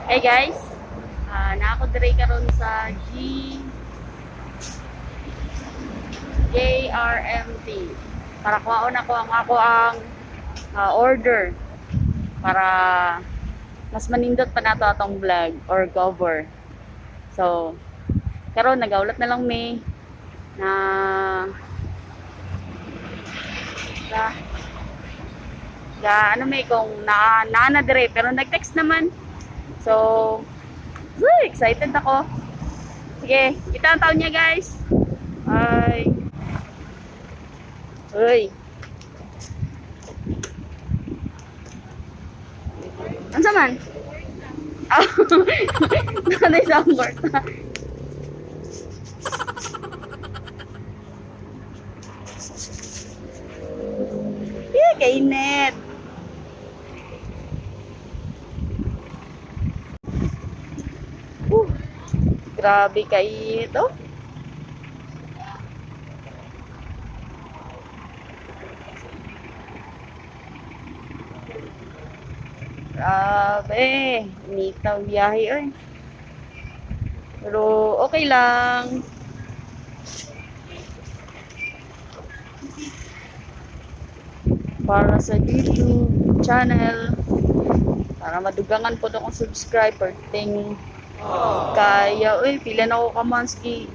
Hey guys, na ako dire karon sa JRMT para kuhaon ako ang order para mas manindot pa nato atong vlog or cover. So, karon nagaulat na lang may na ga, ano may kung na dire pero nag-text naman. So, excited ako. Sige, kita ang taon niya guys. Ay. Uy. Ano man? Oh. Nanay sa board. Yeah, kainit. Grabe kainit, oh. Grabe, initaw biyahe, oy. Pero okay lang. Para sa YouTube channel, para madugangan po akong subscriber ting kaya pila na ako kamanski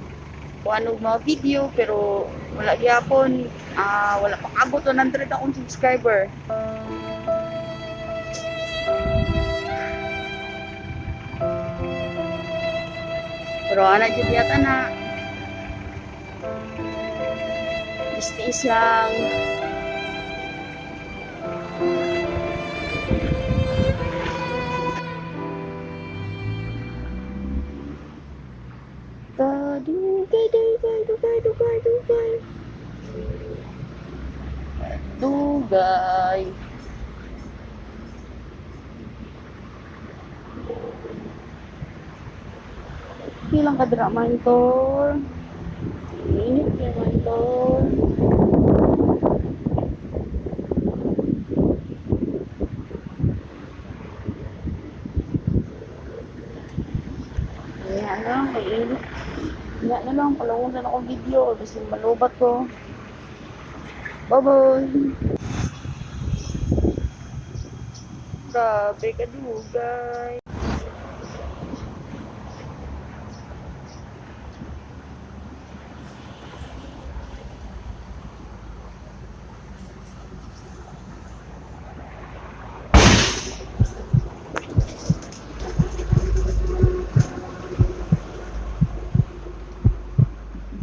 kung anong mga video pero wala gyapon wala pang abot 100 akong subscriber. Pero ana jud yata na tiis lang. Dugay. Ilang kadra man to. Init naman to. Ayan lang, mainit. Nga na lang, palawon na akong video kasi malubat ko. Bye-bye! Grabe ka dugay.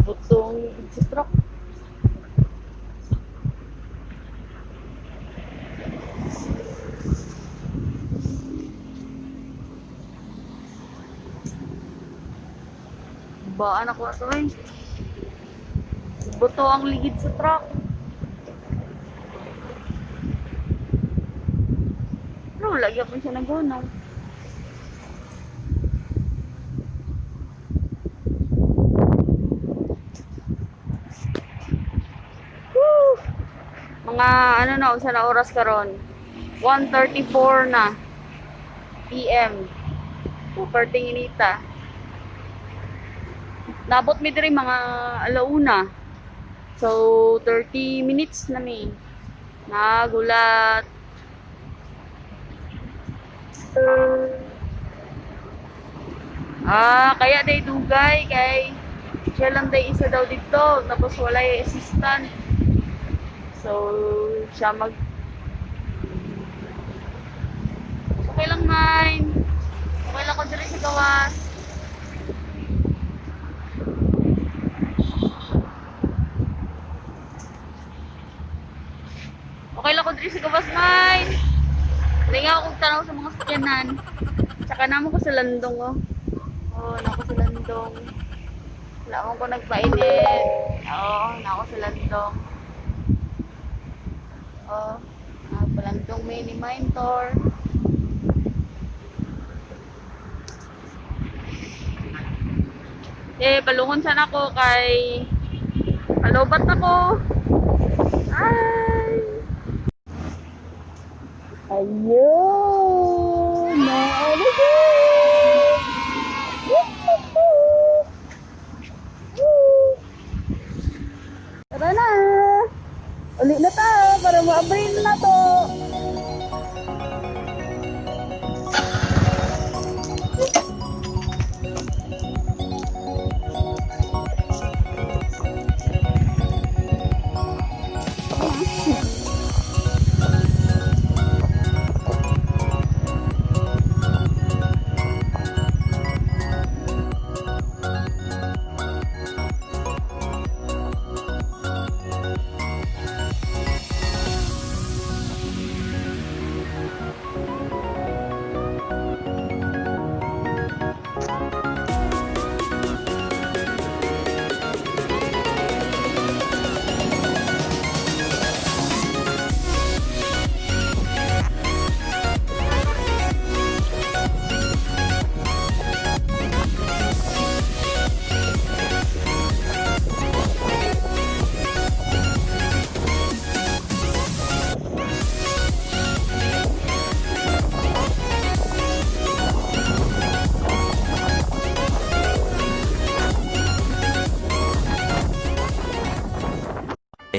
Butong sa truck. Baan ako ito eh. Buto ang ligid sa truck. Pero lagi ako siya nag-unaw. Mga ano na, unsa na oras karon? 1:34 na PM. Perting inita. Nabot mi diri mga alauna. So 30 minutes na mi. Nagulat. Kaya day dugay kay siya lang day isa daw dito tapos wala yung assistant. So siya okay lang mine. Okay lang ko diri sa gawas. Okay lang ko diri sa gawas mine. Lingaw ako tanaw sa mga sakyanan. Tsaka namo ko sa landong oh. Oh, nako sa landong. Wala akong ko nagpainit. Oo, nako sa landong. Oh, palandong mini mentor. Palungon sana ako kay palobat ako. Ay! Ayun! Naalagay!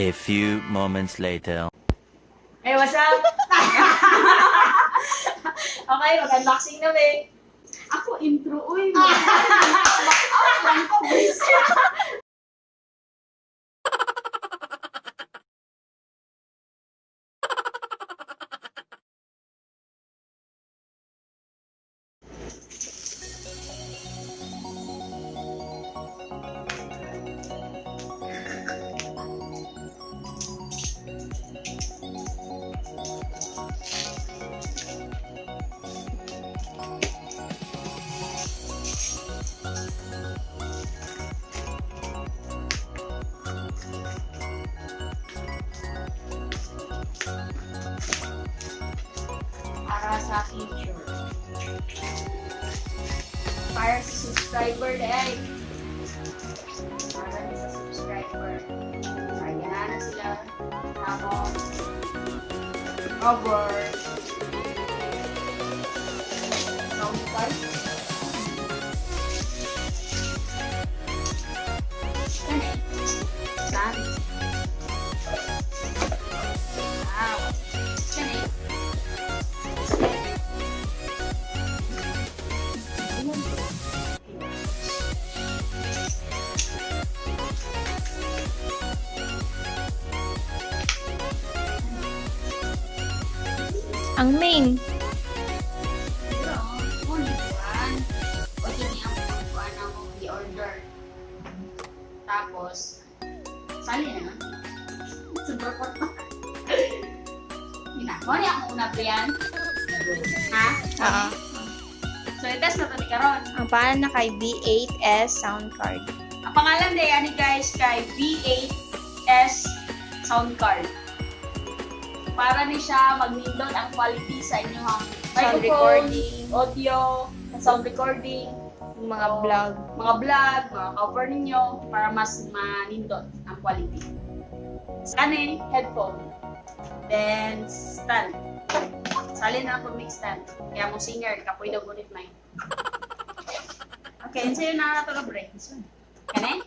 A few moments later. Hey, what's up? Okay, mag-unboxing na, be. Ako, intro, uy. Mag-out lang ko, boys. Para sa future. Para sa subscriber dahil. Para sa subscriber. Ayan na sila. Tapos, cover. Sound card. Yan eh. Saan? Wow. Yan eh. Ang main. Pero, only one. O yun ang pagkuhan ako i-order. Tapos, sali na. Super pot na. Ginagawa niya akong una pa yan. Ha? Oo. So, i-test na ito ni Karon. Ang pangalan na kay V8S sound card. Ang pangalan din, ani guys, kay V8S sound card. Para ni siya magnindot ang quality sa inyong Sound microphone, recording. audio, sound recording, Mga vlog. mga cover ninyo para mas manindot ang quality. Sony headphone. Then stand. Salin na ako mix stand. Kaya mo singer, kapoy daw gunit na yun. Okay, and sa'yo na ito ka brains. Kane?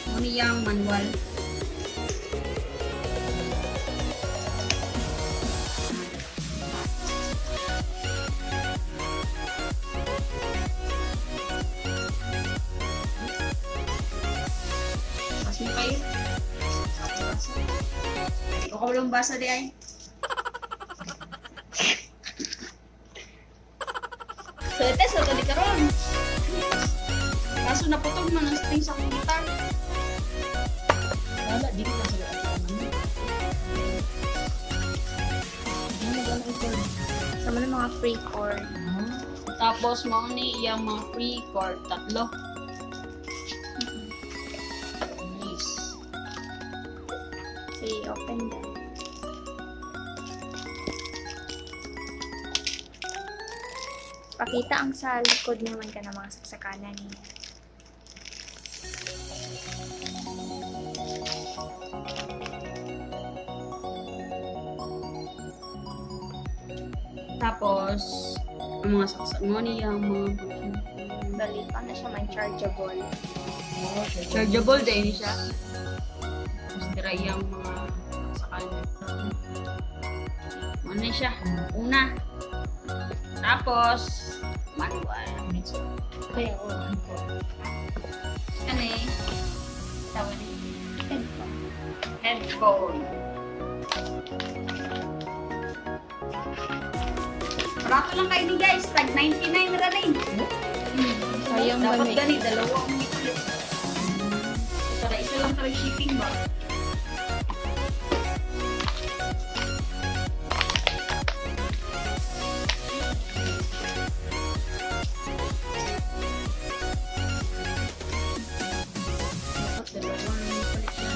Muni yung manual. Pas mo kayo. Ikaw ka walang basa di ay. So, test na ito di karon. Kaso naputog man ang string sa akong gitar. Wala, di ko kasi Sama ng mga free chord. tapos mo ni iyang mga free chord tatlo. Nice. Okay, open them. Pakita ang sa likod naman ka ng mga saksakanan niya. Tapos ang mga saksak mo ni iyang mga Dali pa na siya man chargeable. chargeable din siya. Tapos tira iyang mga saksakan. Ano na siya? Una. Tapos manual. Okay, oo. Ano eh? Tawag ni Headphone. headphone. Barato lang kayo ni guys. Tag 99 na rin. Sayang Dapat ba gani, dalawang ulit. Para isa lang tayo shipping ba? Dapat dalawang ulit siya.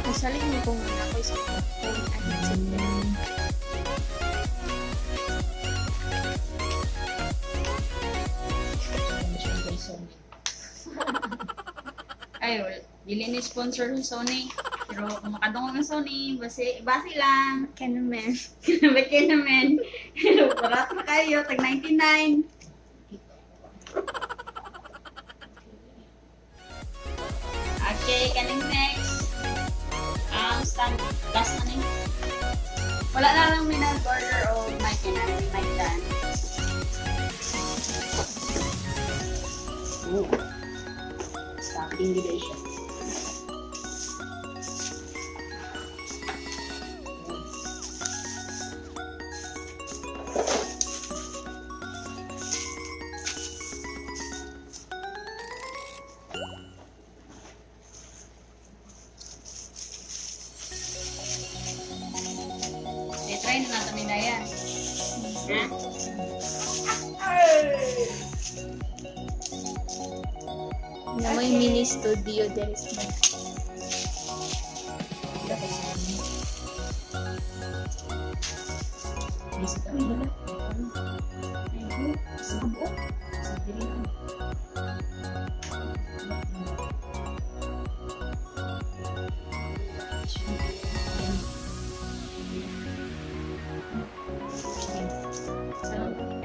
Nasaling mo kung ako sa phone at headset din. Ay, well, dili ni sponsor ng Sony. Pero kung makadungog ng Sony, base lang. Ka naman. Bakit naman? Barato kayo, tag 99. Okay, kaning next. Stand, last na ni. Wala na lang minag-order o mic na, mic dan. Stopping video siya. Try na natin nila yan. Na may mini studio there is mo.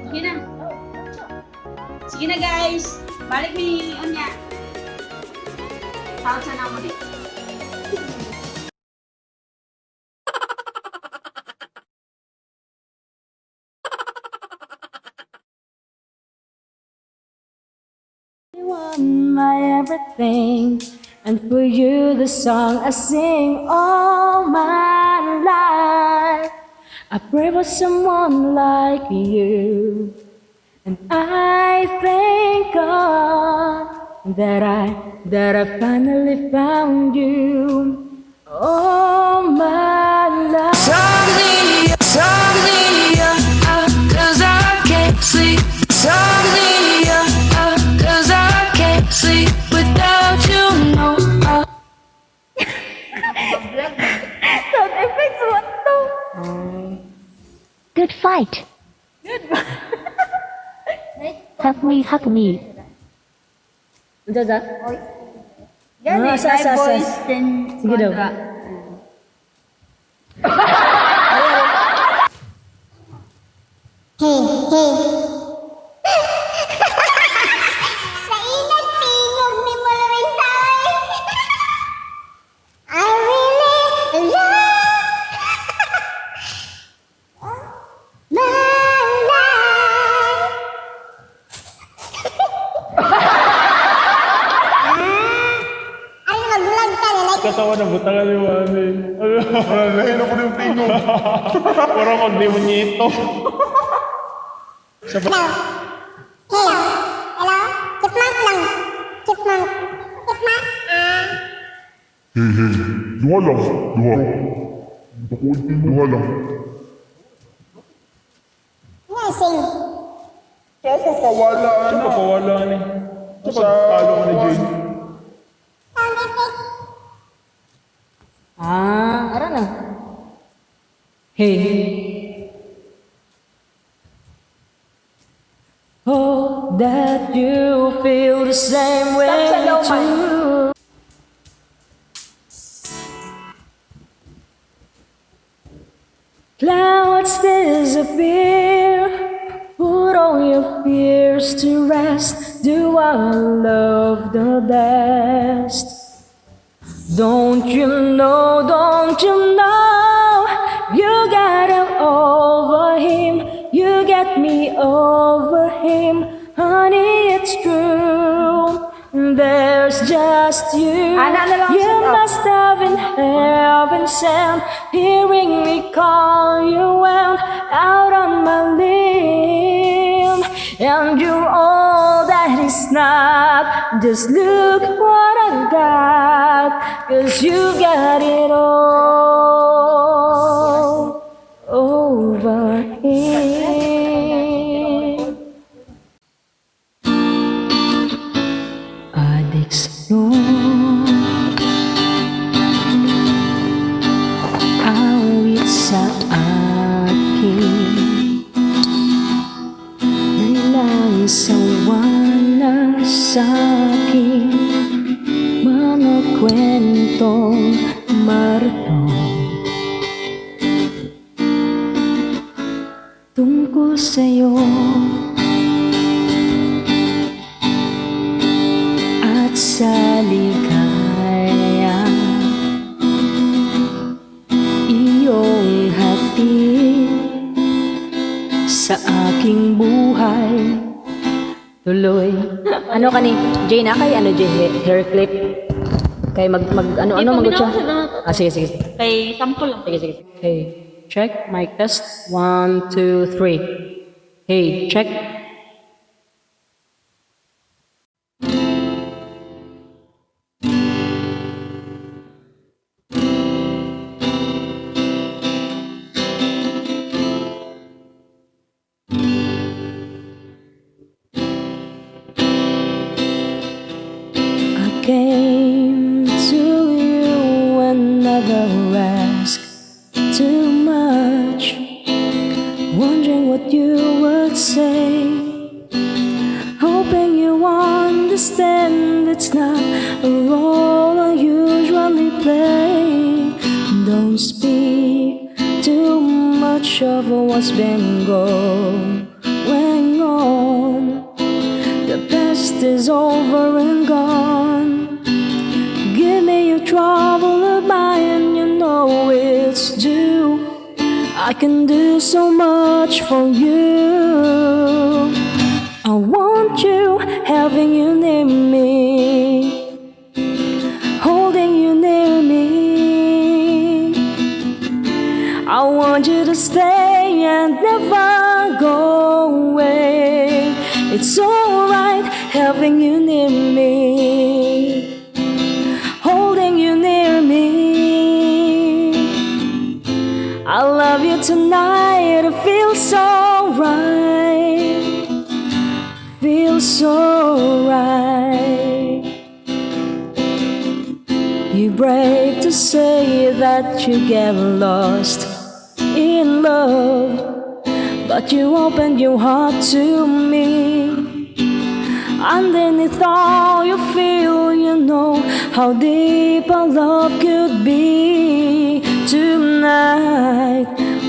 Sige na. Sige na guys. Balik ni Onya. Tawag sa namo ni. You are my everything, and for you the song I sing all my life. I pray for someone like you, and I thank God that I finally found you. All my life. Softly, cause I can't sleep. Softly, cause I can't sleep without you. No. Sound effects, what to? Good fight. Help me, hug me. Jaja. Gani, sa. Sige daw. Mainit tingog ni Malamig Tay. I really love my life. Ay, mag-vlog ka na. Like, Katawa na butangan yung amin. Lahin ako ng tingog. Parang magdemonyito. hello. Hello. Hello. Chipmunk lang. Chipmunk. Chipmunk. Duha lang, duha. Duha lang. Nursing. Papawala ano? Papawala ni. Sa palo ka ni Jane. Sound effect. Ara na. Hey. Hope that you feel the same way too. Clouds disappear. Put all your fears to rest. Do I love the best? Don't you know, you got him over him, you get me over him, honey, it's true. There's just you, you must have been heaven sent, hearing me call you out on my limb, and you're all that is not, just look what I got, 'cause you got it all over him. Addicts no, awit sa akin, may langsawa na sa'kin, mga kwentong marito tungkol sa'yo at sa ligaya iyong hatid sa aking buhay. Tuloy. Ano ka ni? Jay na kay ano Jay? Hair clip? Kay mag ano magot siya? Ah, sige. Kay sample lang. Sige. Okay. Check. Mic test. 1, 2, 3. Hey, check. Came to you and never asked too much, wondering what you would say, hoping you understand it's not a role I usually play. Don't speak too much of what's been going on. The best is over and gone. Give me your trouble of mine, you know it's due. I can do so much for you. I want you, having you near me, holding you near me. I want you to stay and never go away. It's alright having you near me, holding you near me. I love you tonight, it feels so right, feels so right. You're brave to say that you get lost in love, but you opened your heart to me. Underneath all you feel, you know how deep our love could be. Tonight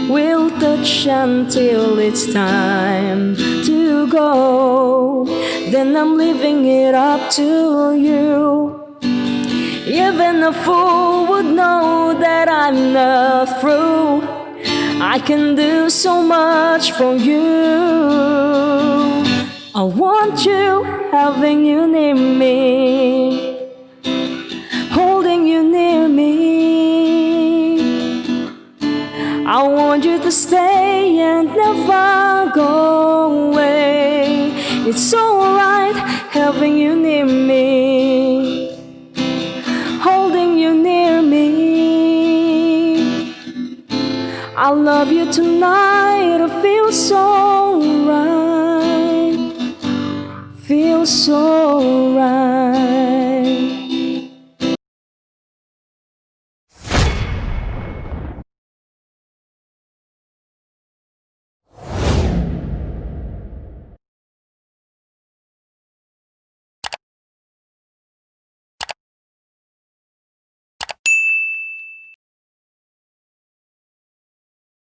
we'll touch until it's time to go. Then I'm leaving it up to you. Even a fool would know that I'm not through. I can do so much for you. I want you, having you near me, holding you near me. I want you to stay and never go away. It's alright having you near me, holding you near me. I love you tonight, it feels so right, feels so right.